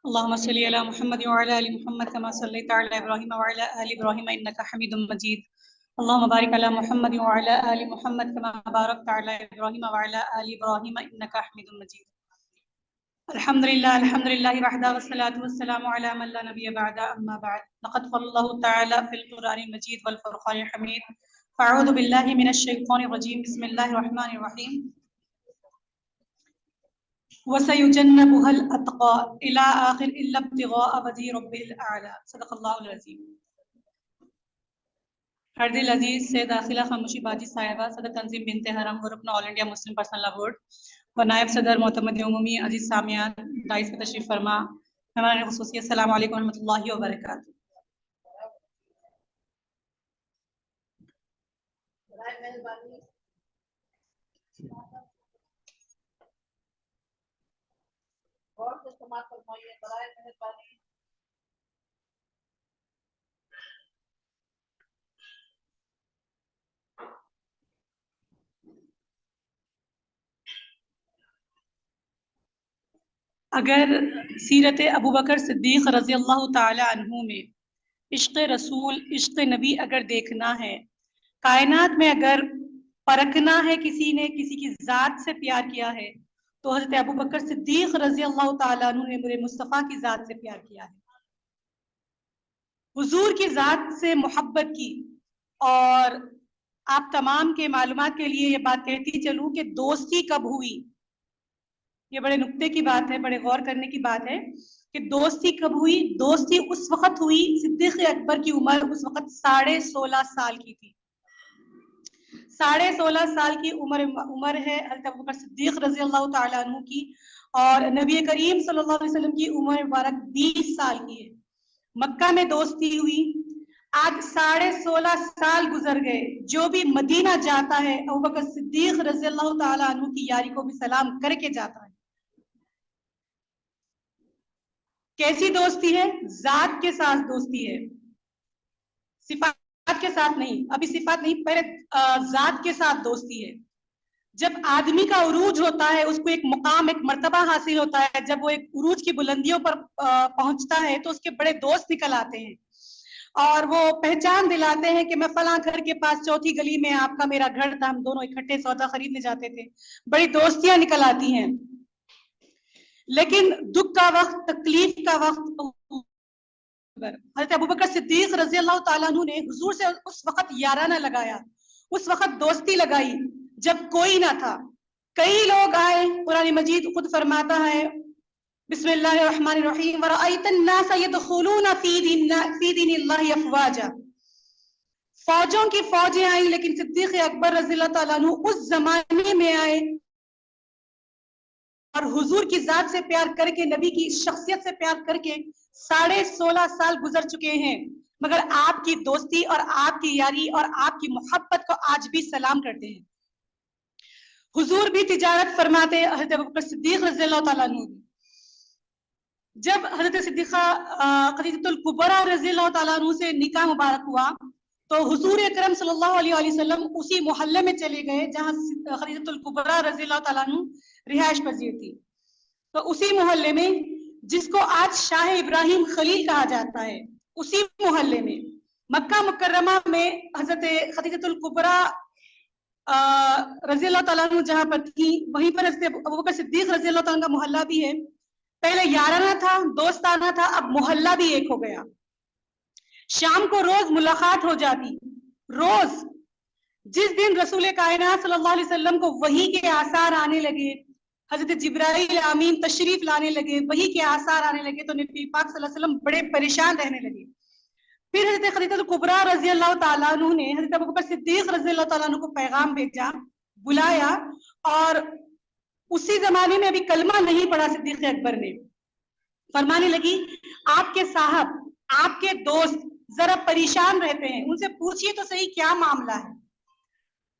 اللهم صل على محمد وعلى ال محمد كما صليت على ابراهيم وعلى ال ابراهيم انك حميد مجيد. اللهم بارك على محمد وعلى ال محمد كما باركت على ابراهيم وعلى ال ابراهيم انك حميد مجيد. الحمد لله وحده والصلاة والسلام على من لا نبي بعد اما بعد. لقد قال الله تعالى في القرآن المجيد والفرقان الحميد. فاعوذ بالله من الشيطان الرجيم. بسم الله الرحمن الرحيم. وَسَيُجَنَّبُهَا الْأَتْقَى إِلَى آخِرِ إِلَّا ابْتِغَاءَ وَجْهِ رَبِّهِ الْأَعْلَى. صدق اللہ العظیم. ہر دل عزیز سے داخلہ خاموشی باجی صاحبہ، صدر تنظیم بنت حرم اور اپنا آل انڈیا مسلم پرسنل لا بورڈ و نائب صدر معتمد عمومی عزیز سامیان دائز پر تشریف فرما، ہمارے خصوصی السلام علیکم ورحمۃ اللہ وبرکاتہ. اگر سیرت ابوبکر صدیق رضی اللہ تعالی عنہ میں عشق رسول، عشق نبی اگر دیکھنا ہے، کائنات میں اگر پرکھنا ہے کسی نے کسی کی ذات سے پیار کیا ہے تو حضرت ابوبکر صدیق رضی اللہ تعالیٰ عنہ نے میرے مصطفیٰ کی ذات سے پیار کیا ہے، حضور کی ذات سے محبت کی. اور آپ تمام کے معلومات کے لیے یہ بات کہتی چلوں کہ دوستی کب ہوئی، یہ بڑے نکتے کی بات ہے، بڑے غور کرنے کی بات ہے کہ دوستی کب ہوئی. دوستی اس وقت ہوئی، صدیق اکبر کی عمر اس وقت 16.5 سال کی تھی. 16.5 سال کی عمر ہے حضرت ابوبکر صدیق رضی اللہ تعالیٰ عنہ کی، اور نبی کریم صلی اللہ علیہ وسلم کی عمر مبارک 20 سال کی ہے. مکہ میں دوستی ہوئی، آج 16.5 سال گزر گئے. جو بھی مدینہ جاتا ہے ابوبکر صدیق رضی اللہ تعالیٰ عنہ کی یاری کو بھی سلام کر کے جاتا ہے. کیسی دوستی ہے؟ ذات کے ساتھ دوستی ہے، صفات کے ساتھ نہیں. ابھی صفات نہیں، پہلے ذات کے ساتھ دوستی ہے. جب آدمی کا عروج ہوتا ہے، اس کو ایک مقام، ایک مرتبہ حاصل ہوتا ہے، جب وہ ایک عروج کی بلندیوں پر پہنچتا ہے تو اس کے بڑے دوست نکل آتے ہیں اور وہ پہچان دلاتے ہیں کہ میں فلاں گھر کے پاس چوتھی گلی میں آپ کا میرا گھر تھا، ہم دونوں اکٹھے سودا خریدنے جاتے تھے. بڑی دوستیاں نکل آتی ہیں. لیکن دکھ کا وقت، تکلیف کا وقت، حضرت ابوبکر صدیق رضی اللہ تعالیٰ عنہ نے حضور سے اس وقت یارانہ لگایا، اس وقت دوستی لگائی جب کوئی نہ تھا. کئی لوگ آئے. قرآن مجید خود فرماتا ہے بسم اللہ الرحمن الرحیم وَرَأَيْتَ النَّاسَ يَدْخُلُونَ فِي دِينِ اللَّهِ أَفْوَاجًا. فوجوں کی فوجیں آئیں، لیکن صدیق اکبر رضی اللہ تعالیٰ عنہ اس زمانے میں آئے اور حضور کی ذات سے پیار کر کے، نبی کی شخصیت سے پیار کر کے 16.5 سال گزر چکے ہیں، مگر آپ کی دوستی اور آپ کی یاری اور آپ کی محبت کو آج بھی سلام کرتے ہیں. حضور بھی تجارت فرماتے، حضرت ابوبکر صدیق رضی اللہ تعالیٰ عنہ. جب حضرت صدیقہ خدیجہ الکبریٰ رضی اللہ تعالیٰ عنہ سے نکاح مبارک ہوا تو حضور اکرم صلی اللہ علیہ وسلم اسی محلے میں چلے گئے جہاں خدیجہ الکبریٰ رضی اللہ تعالیٰ عنہ رہائش پذیر تھی. تو اسی محلے میں جس کو آج شاہ ابراہیم خلیل کہا جاتا ہے، اسی محلے میں مکہ مکرمہ میں حضرت خدیجہ الکبریٰ رضی اللہ تعالیٰ عنہ جہاں پر تھی، وہیں پر حضرت ابوبکر صدیق رضی اللہ تعالیٰ عنہ کا محلہ بھی ہے. پہلے یارانہ تھا، دوستانہ تھا، اب محلہ بھی ایک ہو گیا. شام کو روز ملاقات ہو جاتی. روز جس دن رسول کائنات صلی اللہ علیہ وسلم کو وحی کے آثار آنے لگے، حضرت جبرائیل امین تشریف لانے لگے، وحی کے آثار آنے لگے، تو نبی پاک صلی اللہ علیہ وسلم بڑے پریشان رہنے لگے. پھر حضرت خدیجہ الکبریٰ رضی اللہ تعالیٰ عنہ نے حضرت ابوبکر صدیق رضی اللہ تعالیٰ عنہ کو پیغام بھیجا، بلایا، اور اسی زمانے میں ابھی کلمہ نہیں پڑھا صدیق اکبر نے. فرمانے لگی آپ کے صاحب، آپ کے دوست ذرا پریشان رہتے ہیں، ان سے پوچھئے تو صحیح کیا معاملہ ہے.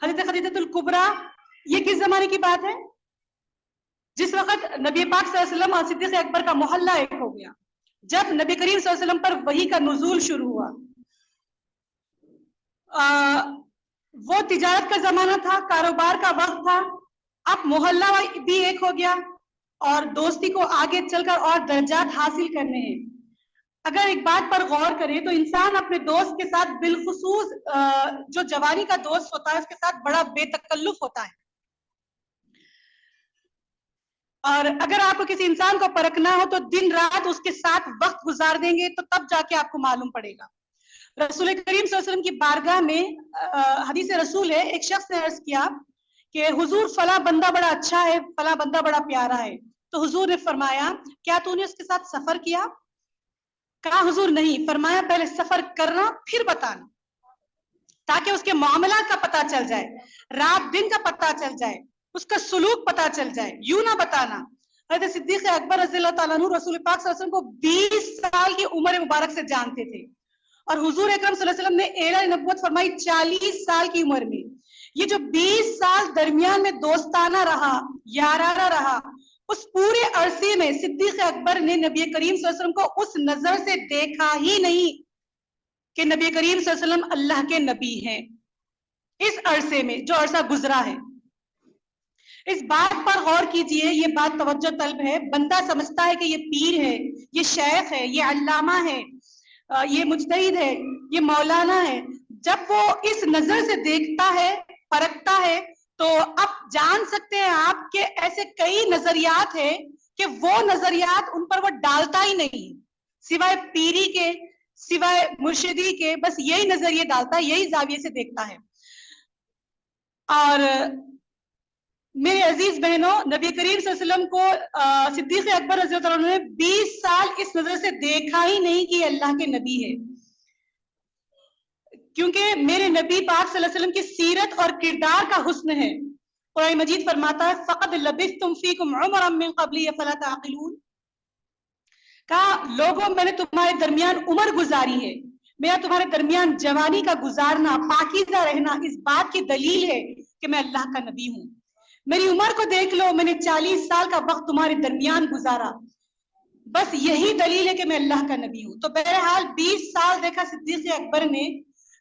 حضرت خدیجہ الکبریٰ، یہ کس زمانے کی بات ہے؟ جس وقت نبی پاک صلی اللہ علیہ وسلم اور صدیق اکبر کا محلہ ایک ہو گیا، جب نبی کریم صلی اللہ علیہ وسلم پر وحی کا نزول شروع ہوا. وہ تجارت کا زمانہ تھا، کاروبار کا وقت تھا. اب محلہ بھی ایک ہو گیا اور دوستی کو آگے چل کر اور درجات حاصل کرنے ہیں. اگر ایک بات پر غور کریں تو انسان اپنے دوست کے ساتھ بالخصوص جو جوانی کا دوست ہوتا ہے اس کے ساتھ بڑا بے تکلف ہوتا ہے. اور اگر آپ کو کسی انسان کو پرکھنا ہو تو دن رات اس کے ساتھ وقت گزار دیں گے تو تب جا کے آپ کو معلوم پڑے گا. رسول کریم صلی اللہ علیہ وسلم کی بارگاہ میں حدیث رسول ہے, ایک شخص نے عرض کیا کہ حضور فلاں بندہ بڑا اچھا ہے, فلاں بندہ بڑا پیارا ہے. تو حضور نے فرمایا کیا تو نے اس کے ساتھ سفر کیا؟ کہا حضور نہیں. فرمایا پہلے سفر کرنا پھر بتانا, تاکہ اس کے معاملات کا پتہ چل جائے, رات دن کا پتہ چل جائے, اس کا سلوک پتہ چل جائے, یوں نہ بتانا. حضرت صدیق اکبر رضی اللہ تعالیٰ عنہ رسول پاک صلی اللہ علیہ وسلم کو 20 سال کی عمر مبارک سے جانتے تھے, اور حضور اکرم صلی اللہ علیہ وسلم نے اعلان نبوت فرمائی 40 سال کی عمر میں. یہ جو 20 سال درمیان میں دوستانہ رہا, یارانہ رہا, اس پورے عرصے میں صدیق اکبر نے نبی کریم صلی اللہ علیہ وسلم کو اس نظر سے دیکھا ہی نہیں کہ نبی کریم صلی اللہ علیہ وسلم اللہ کے نبی ہیں. اس عرصے میں جو عرصہ گزرا ہے, اس بات پر غور کیجئے, یہ بات توجہ طلب ہے. بندہ سمجھتا ہے کہ یہ پیر ہے, یہ شیخ ہے, یہ علامہ ہے, یہ مجتہد ہے, یہ مولانا ہے. جب وہ اس نظر سے دیکھتا ہے, پرکھتا ہے, تو اب جان سکتے ہیں آپ کہ ایسے کئی نظریات ہیں کہ وہ نظریات ان پر وہ ڈالتا ہی نہیں, سوائے پیری کے, سوائے مرشدی کے, بس یہی نظریے ڈالتا ہے, یہی زاویے سے دیکھتا ہے. اور میرے عزیز بہنوں, نبی کریم صلی اللہ علیہ وسلم کو صدیق اکبر رضی اللہ عنہ نے 20 سال اس نظر سے دیکھا ہی نہیں کہ یہ اللہ کے نبی ہے, کیونکہ میرے نبی پاک صلی اللہ علیہ وسلم کی سیرت اور کردار کا حسن ہے. قرآن مجید فرماتا ہے فَقَدْ لَبِثْتُمْ فِيكُمْ عُمَرًا مِّن قَبْلِي فَلَا تَعْقِلُونَ. کہا لوگوں میں نے تمہارے درمیان عمر گزاری ہے, میرا تمہارے درمیان جوانی کا گزارنا, پاکیزہ رہنا اس بات کی دلیل ہے کہ میں اللہ کا نبی ہوں. میری عمر کو دیکھ لو, میں نے 40 سال کا وقت تمہارے درمیان گزارا, بس یہی دلیل ہے کہ میں اللہ کا نبی ہوں. تو بہرحال 20 سال دیکھا صدیق اکبر نے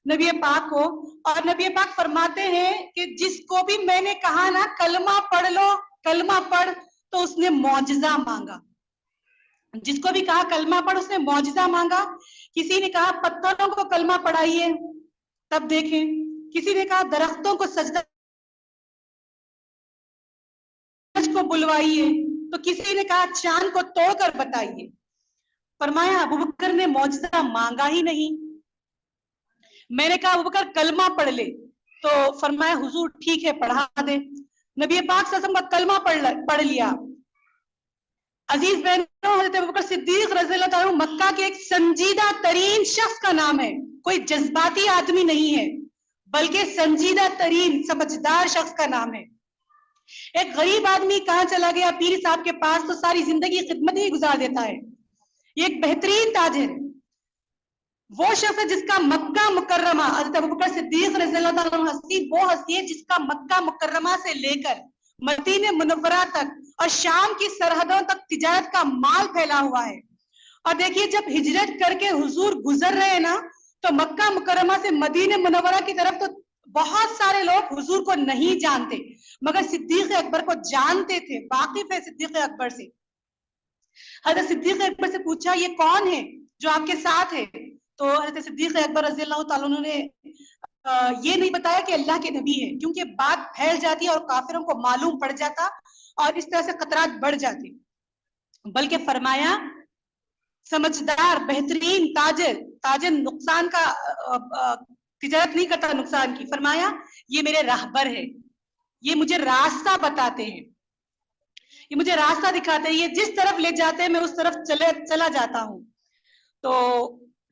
نبی پاک کو, اور نبی پاک فرماتے ہیں کہ جس کو بھی میں نے کہا نا کلمہ پڑھ لو, کلمہ پڑھ, تو اس نے معجزہ مانگا. جس کو بھی کہا کلمہ پڑھ اس نے معجزہ مانگا. کسی نے کہا پتھروں کو کلمہ پڑھائیے, تب دیکھیں. کسی نے کہا درختوں کو سجدہ کو بلوائیے, تو کسی نے کہا چاند کو توڑ کر بتائیے. فرمایا ابوبکر نے معجزہ مانگا ہی نہیں. میں نے کہا ابوبکر کلمہ پڑھ لے, تو فرمایا حضور ٹھیک ہے پڑھا دے. نبی پاک صلی اللہ علیہ وسلم کا کلمہ پڑھ لیا. عزیز بہنوں, حضرت ابوبکر صدیق رضی اللہ تعالیٰ مکہ کے ایک سنجیدہ ترین شخص کا نام ہے. کوئی جذباتی آدمی نہیں ہے, بلکہ سنجیدہ ترین سمجھدار شخص کا نام ہے. ایک غریب آدمی کہاں چلا گیا پیر صاحب کے پاس, تو ساری زندگی خدمت ہی گزار دیتا ہے. یہ ایک بہترین تاجر ہے. وہ شخص ہے جس کا مکہ مکرمہ, حضرت ابوبکر صدیق رضی اللہ تعالیٰ عنہ ہستی وہ ہستی ہے جس کا مکہ مکرمہ سے لے کر مدینہ منورہ تک اور شام کی سرحدوں تک تجارت کا مال پھیلا ہوا ہے. اور دیکھیے جب ہجرت کر کے حضور گزر رہے ہیں نا, تو مکہ مکرمہ سے مدینہ منورہ کی طرف تو بہت سارے لوگ حضور کو نہیں جانتے, مگر صدیق اکبر کو جانتے تھے, واقف ہے صدیق اکبر سے. حضرت صدیق اکبر سے پوچھا یہ کون ہے جو آپ کے ساتھ ہے؟ تو حضرت صدیق اکبر رضی اللہ تعالیٰ عنہ نے یہ نہیں بتایا کہ اللہ کے نبی ہے, کیونکہ بات پھیل جاتی اور کافروں کو معلوم پڑ جاتا اور اس طرح سے خطرات بڑھ جاتے. بلکہ فرمایا سمجھدار بہترین تاجر, تاجر نقصان کا تجارت نہیں کرتا نقصان کی. فرمایا یہ میرے راہبر ہے, یہ مجھے راستہ بتاتے ہیں, یہ مجھے راستہ دکھاتے ہیں, یہ جس طرف لے جاتے ہیں میں اس طرف چلا جاتا ہوں. تو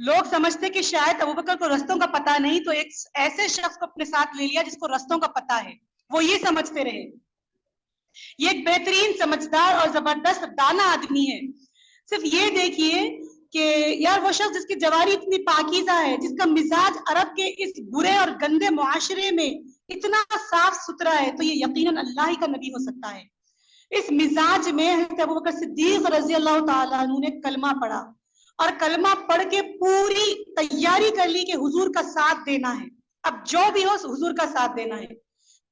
لوگ سمجھتے کہ شاید ابوبکر کو رستوں کا پتہ نہیں, تو ایک ایسے شخص کو اپنے ساتھ لے لیا جس کو رستوں کا پتہ ہے, وہ یہ سمجھتے رہے. یہ ایک بہترین سمجھدار اور زبردست دانا آدمی ہے. صرف یہ دیکھیے کہ یار وہ شخص جس کی جوانی اتنی پاکیزہ ہے, جس کا مزاج عرب کے اس برے اور گندے معاشرے میں اتنا صاف ستھرا ہے, تو یہ یقیناً اللہ ہی کا نبی ہو سکتا ہے. اس مزاج میں حضرت ابوبکر صدیق رضی اللہ تعالیٰ عنہ نے کلمہ پڑھا, اور کلمہ پڑھ کے پوری تیاری کر لی کہ حضور کا ساتھ دینا ہے. اب جو بھی ہو حضور کا ساتھ دینا ہے.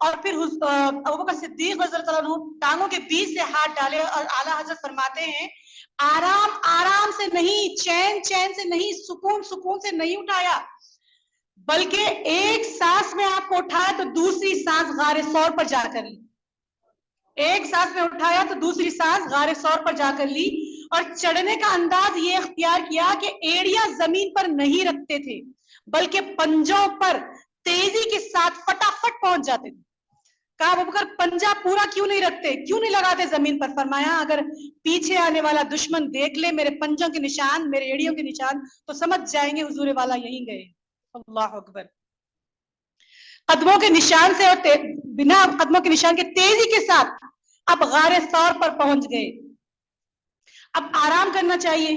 اور پھر ابوبکر صدیق رضی اللہ عنہ ٹانگوں کے بیچ سے ہاتھ ڈالے اور اعلیٰ حضرت فرماتے ہیں آرام آرام سے نہیں، چین چین سے نہیں، سکون سکون سے نہیں اٹھایا، بلکہ ایک سانس میں آپ کو اٹھایا تو دوسری سانس غار ثور پر جا کر لی، ایک سانس میں اٹھایا تو دوسری سانس غار ثور پر جا کر لی، اور چڑھنے کا انداز یہ اختیار کیا کہ ایڑیاں زمین پر نہیں رکھتے تھے بلکہ پنجوں پر تیزی کے ساتھ فٹافٹ پہنچ جاتے تھے۔ کہا ابوبکر پنجہ پورا کیوں نہیں رکھتے، کیوں نہیں لگاتے زمین پر؟ فرمایا اگر پیچھے آنے والا دشمن دیکھ لے میرے پنجوں کے نشان، میرے ایڑیوں کے نشان، تو سمجھ جائیں گے حضور والا یہیں گئے۔ اللہ اکبر۔ قدموں کے نشان سے اور بنا قدموں کے نشان کے تیزی کے ساتھ اب غار ثور پر پہنچ گئے۔ اب آرام کرنا چاہیے،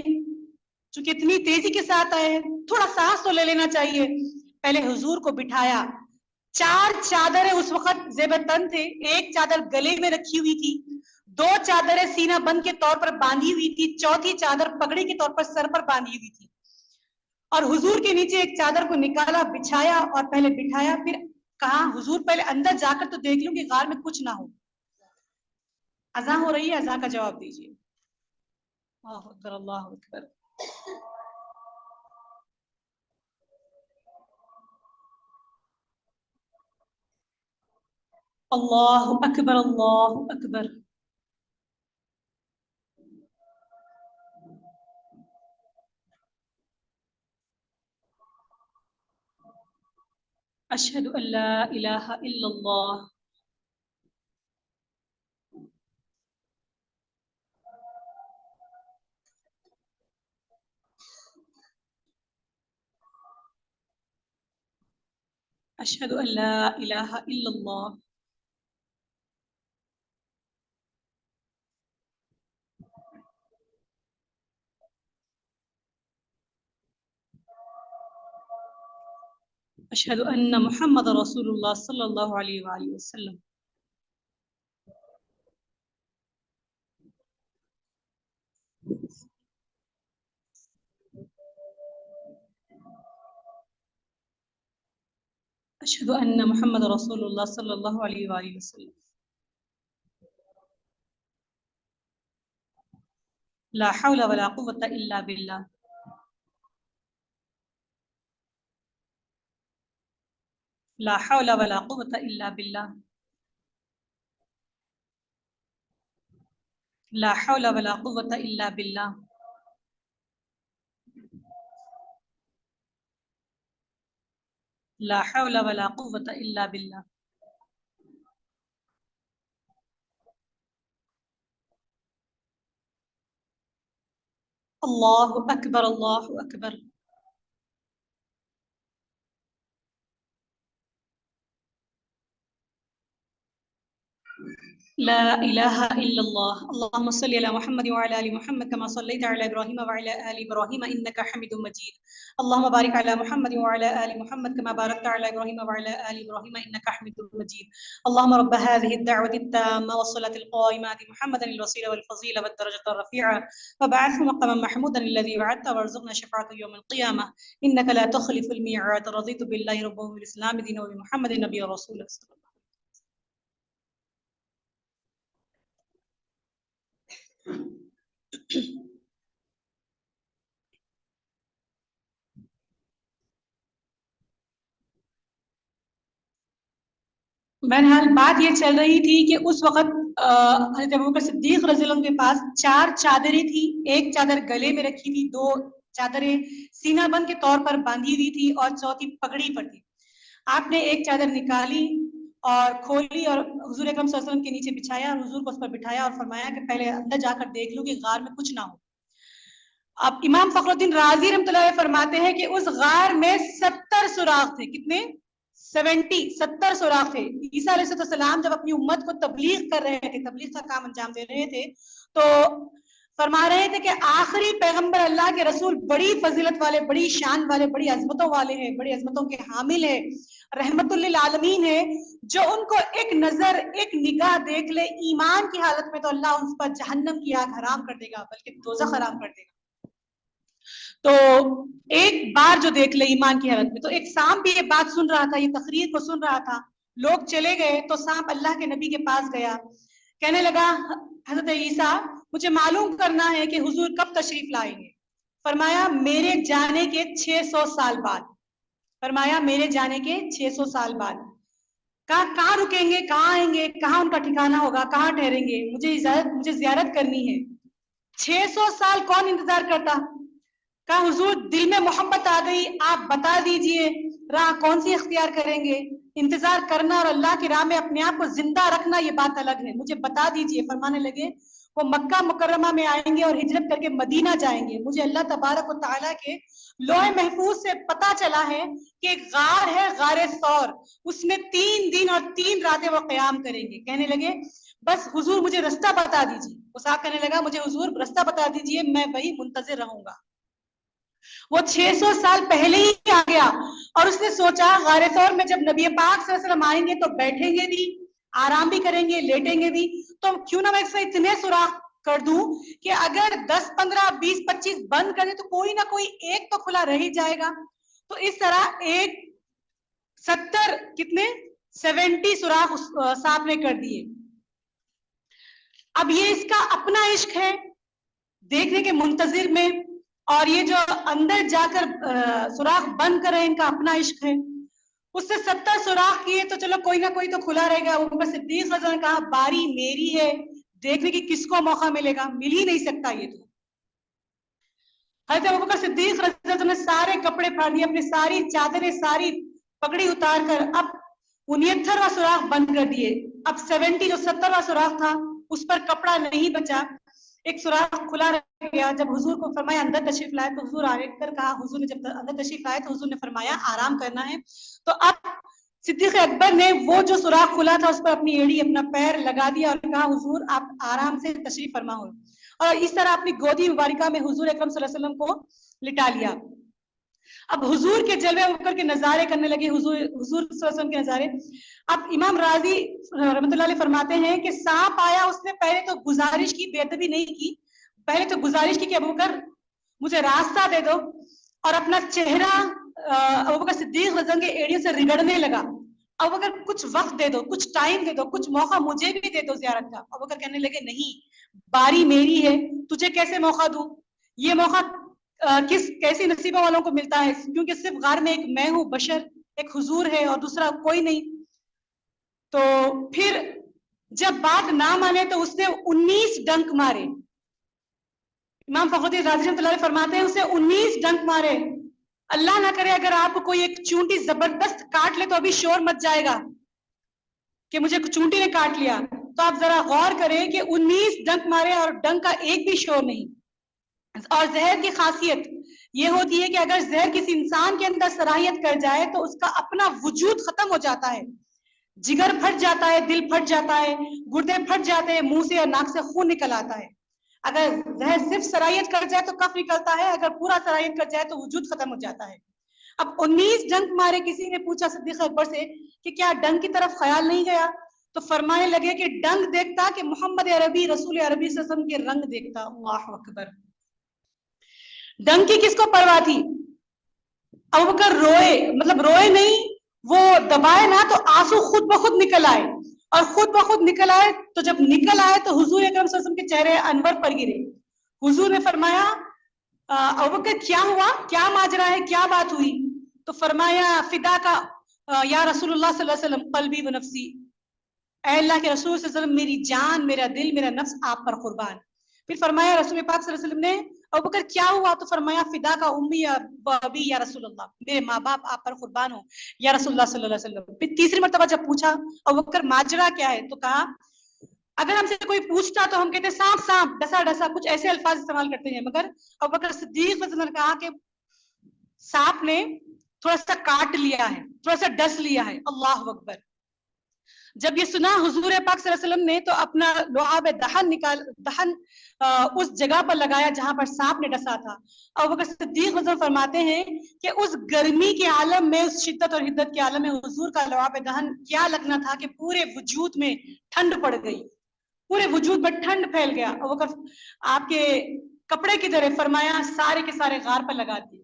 چونکہ اتنی تیزی کے ساتھ آئے ہیں، تھوڑا سانس تو لے لینا چاہیے۔ پہلے حضور کو بٹھایا، 4 چادریں اس وقت زیب تن تھے، ایک چادر گلے میں رکھی ہوئی تھی، 2 چادریں سینہ بند کے طور پر باندھی ہوئی تھی، چوتھی چادر پگڑی کے طور پر سر پر باندھی ہوئی تھی، اور حضور کے نیچے ایک چادر کو نکالا، بچھایا اور پہلے بٹھایا، پھر کہا حضور پہلے اندر جا کر تو دیکھ لوں کہ غار میں کچھ نہ ہو۔ اذان ہو رہی ہے، اذان کا جواب دیجیے۔ اللہ اکبر، اللہ اکبر۔ اللہ اکبر، اللہ اکبر۔ اشہد ان لا الہ الا اللہ۔ اشہد ان لا الہ الا اللہ۔ اشہد ان محمد رسول اللہ صلی اللہ علیہ وآلہ وسلم۔ اشہد ان محمد رسول اللہ صلی اللہ علیہ وآلہ وسلم۔ لا حول ولا قوة الا باللہ۔ لا حول ولا قوة الا باللہ۔ لا حول ولا قوة الا باللہ۔ لا حول ولا قوة الا باللہ۔ اللہ اکبر، اللہ اکبر۔ لا الہ الا اللہ۔ اللہم صلی علی محمد وعلی آل محمد کما صلیت علی ابراہیم وعلی آل ابراہیم انک حمید مجید۔ اللہم بارک علی محمد وعلی آل محمد کما بارکت علی ابراہیم وعلی آل ابراہیم انک حمید مجید۔ اللہم رب هذه الدعوة التامة والصلاة القائمة آت محمدا الوسيلة والفضيلة والدرجة الرفيعة وابعثه مقاما محمودا الذي وعدته وارزقنا شفاعته يوم القيامة انك لا تخلف الميعاد۔ رضيت بالله ربا وبالاسلام دينا وبمحمد نبيا ورسولا صلى الله عليه وسلم۔ بہرحال بات یہ چل رہی تھی کہ اس وقت حضرت ابوبکر صدیق رضی اللہ عنہ کے پاس 4 چادریں تھی، ایک چادر گلے میں رکھی تھی، 2 چادریں سینہ بند کے طور پر باندھی ہوئی تھی اور چوتھی پگڑی پر تھی۔ آپ نے ایک چادر نکالی اور کھولی اور حضور اکرم صلی اللہ علیہ وسلم کے نیچے بچھایا اور حضور کو اس پر بٹھایا اور فرمایا کہ پہلے اندر جا کر دیکھ لوں کہ غار میں کچھ نہ ہو۔ اب امام فخر الدین رازی رحمۃ اللہ علیہ فرماتے ہیں کہ اس غار میں 70 سوراخ تھے۔ کتنے؟ 70 سوراخ تھے۔ عیسیٰ علیہ السلام جب اپنی امت کو تبلیغ کر رہے تھے، تبلیغ کا کام انجام دے رہے تھے، تو فرما رہے تھے کہ آخری پیغمبر اللہ کے رسول بڑی فضیلت والے، بڑی شان والے، بڑی عظمتوں والے ہیں، بڑی عظمتوں کے حامل ہیں، رحمت للعالمین ہے، جو ان کو ایک نظر، ایک نگاہ دیکھ لے ایمان کی حالت میں تو اللہ ان پر جہنم کی آگ حرام کر دے گا، بلکہ دوزخ حرام کر دے گا۔ تو ایک بار جو دیکھ لے ایمان کی حالت میں، تو ایک سام بھی یہ بات سن رہا تھا، یہ تقریر کو سن رہا تھا، لوگ چلے گئے تو سانپ اللہ کے نبی کے پاس گیا, کہنے لگا حضرت عیسیٰ مجھے معلوم کرنا ہے کہ حضور کب تشریف لائیں گے. فرمایا میرے جانے کے 600 سال بعد. فرمایا میرے جانے کے 600 سال بعد. کہاں رکیں گے, کہاں آئیں گے, کہاں ان کا ٹھکانہ ہوگا, کہاں ٹھہریں گے, مجھے زیارت کرنی ہے. 600 سال کون انتظار کرتا. کہا حضور دل میں محبت آ گئی, آپ بتا دیجئے راہ کون سی اختیار کریں گے. انتظار کرنا اور اللہ کی راہ میں اپنے آپ کو زندہ رکھنا یہ بات الگ ہے, مجھے بتا دیجئے. فرمانے لگے وہ مکہ مکرمہ میں آئیں گے اور ہجرت کر کے مدینہ جائیں گے. مجھے اللہ تبارک و تعالیٰ کے لوح محفوظ سے پتا چلا ہے کہ غار ہے, غار ثور, اس میں 3 دن اور 3 راتیں وہ قیام کریں گے. کہنے لگے بس حضور مجھے رستہ بتا دیجیے. وہ صاحب کہنے لگا مجھے حضور رستہ بتا دیجیے, میں وہی منتظر رہوں گا. وہ 600 سال پہلے ہی آ گیا اور اس نے سوچا غار ثور میں جب نبی پاک صلی اللہ علیہ وسلم آئیں گے تو بیٹھیں گے بھی, آرام بھی کریں گے, لیٹیں گے بھی, تو کیوں نہ میں اس میں اتنے سوراخ کر دوں کہ اگر 10 15 20 25 بند کر دیں تو کوئی نہ کوئی ایک تو کھلا رہ ہی جائے گا. تو اس طرح 70 سوراخ سانپ نے کر دیے. اب یہ اس کا اپنا عشق ہے دیکھنے کے منتظر میں, اور یہ جو اندر جا کر سوراخ بند کر رہے ہیں ان کا اپنا عشق ہے. اس سے 70 سوراخ کیے تو چلو کوئی نہ کوئی تو کھلا رہے گا. اوپر صدیق رضی اللہ عنہ نے کہا باری میری ہے, دیکھنے کی کس کو موقع ملے گا, مل ہی نہیں سکتا یہ تو. حضرت ابوبکر صدیق رضی اللہ عنہ نے سارے کپڑے پھاڑ دیے, اپنی ساری چادریں, ساری پگڑی اتار کر اب 69واں سوراخ بند کر دیے. اب 70واں سوراخ تھا اس پر کپڑا نہیں بچا, ایک سوراخ کھلا رہ گیا. جب حضور کو فرمایا اندر تشریف لائے تو حضور آگے کر کہا, حضور نے جب اندر تشریف لائے تو حضور نے فرمایا آرام کرنا ہے. تو اب صدیق اکبر نے وہ جو سوراخ کھلا تھا اس پر اپنی ایڑی, اپنا پیر لگا دیا اور کہا حضور آپ آرام سے تشریف فرما ہو, اور اس طرح اپنی گودی مبارکہ میں حضور اکرم صلی اللہ علیہ وسلم کو لٹا لیا. اب حضور کے جلوے ابوبکر کے نظارے کرنے لگے, حضور صلی اللہ علیہ وسلم کے نظارے. اب امام راضی رحمۃ اللہ علیہ فرماتے ہیں کہ سانپ آیا, اس نے پہلے تو گزارش کی, بے ادبی نہیں کی, پہلے تو گزارش کی کہ ابوبکر مجھے راستہ دے دو, اور اپنا چہرہ ابوبکر صدیق رضی اللہ عنہ کے ایڑیوں سے رگڑنے لگا. ابوبکر کچھ وقت دے دو, کچھ ٹائم دے دو, کچھ موقع مجھے بھی دے دو زیارت کا. ابوبکر کہنے لگے نہیں, باری میری ہے, تجھے کیسے موقع دوں, یہ موقع کیسی نصیبوں والوں کو ملتا ہے, کیونکہ صرف غار میں ایک میں ہوں بشر, ایک حضور ہے اور دوسرا کوئی نہیں. تو پھر جب بات نہ مانے تو اس نے 19 ڈنک مارے. امام فخر الدین رازی رحمۃ اللہ علیہ فرماتے ہیں اسے 19 ڈنک مارے. اللہ نہ کرے اگر آپ کو کوئی ایک چونٹی زبردست کاٹ لے تو ابھی شور مچ جائے گا کہ مجھے چونٹی نے کاٹ لیا, تو آپ ذرا غور کریں کہ 19 ڈنک مارے اور ڈنک کا ایک بھی شور نہیں. اور زہر کی خاصیت یہ ہوتی ہے کہ اگر زہر کسی انسان کے اندر صلاحیت کر جائے تو اس کا اپنا وجود ختم ہو جاتا ہے, جگر پھٹ جاتا ہے, دل پھٹ جاتا ہے, گردے پھٹ جاتے ہیں, منہ سے اور ناک سے خون نکل آتا ہے. اگر زہر صرف صلاحیت کر جائے تو کف نکلتا ہے, اگر پورا صلاحیت کر جائے تو وجود ختم ہو جاتا ہے. اب 19 ڈنک مارے. کسی نے پوچھا صدیق اکبر سے کہ کیا ڈنک کی طرف خیال نہیں گیا, تو فرمانے لگے کہ ڈنک دیکھتا کہ محمد عربی رسول عربی صلی اللہ علیہ وسلم کے رنگ دیکھتا. اللہ اکبر. ڈنک کی کس کو پرواہ تھی. ابوبکر روئے, مطلب روئے نہیں, وہ دبائے نہ تو آنسو خود بخود نکل آئے, اور خود بخود نکل آئے تو جب نکل آئے تو حضور اکرم صلی اللہ علیہ وسلم کے چہرے انور پر گرے. حضور نے فرمایا ابوبکر کیا ہوا, کیا ماجرا ہے, کیا بات ہوئی. تو فرمایا فدا کا یا رسول اللہ صلی اللہ علیہ وسلم قلبی و نفسی, اے اللہ کے رسول صلی اللہ علیہ وسلم میری جان, میرا دل, میرا نفس آپ پر قربان. پھر فرمایا رسول پاک صلی اللہ علیہ وسلم نے ابوبکر کیا ہوا, تو فرمایا فدا کا امی یا ابی یا رسول اللہ, میرے ماں باپ آپ پر قربان ہو یا رسول اللہ صلی اللہ علیہ وسلم. پھر تیسری مرتبہ جب پوچھا ابوبکر ماجرا کیا ہے, تو کہا اگر ہم سے کوئی پوچھتا تو ہم کہتے سانپ سانپ, ڈسا ڈسا, کچھ ایسے الفاظ استعمال کرتے ہیں. مگر ابوبکر صدیق رضی اللہ عنہ نے کہا کہ سانپ نے تھوڑا سا کاٹ لیا ہے, تھوڑا سا ڈس لیا ہے. اللہ اکبر. جب یہ سنا حضور پاک صلی اللہ علیہ وسلم نے تو اپنا لعاب دہن اس جگہ پر لگایا جہاں پر سانپ نے ڈسا تھا. ابوبکر صدیق رضی اللہ فرماتے ہیں کہ اس گرمی کے عالم میں, اس شدت اور حدت کے عالم میں حضور کا لعاب دہن کیا لگنا تھا کہ پورے وجود میں ٹھنڈ پڑ گئی, پورے وجود میں ٹھنڈ پھیل گیا. ابوبکر آپ کے کپڑے کی طرح فرمایا سارے کے سارے غار پر لگا دیے.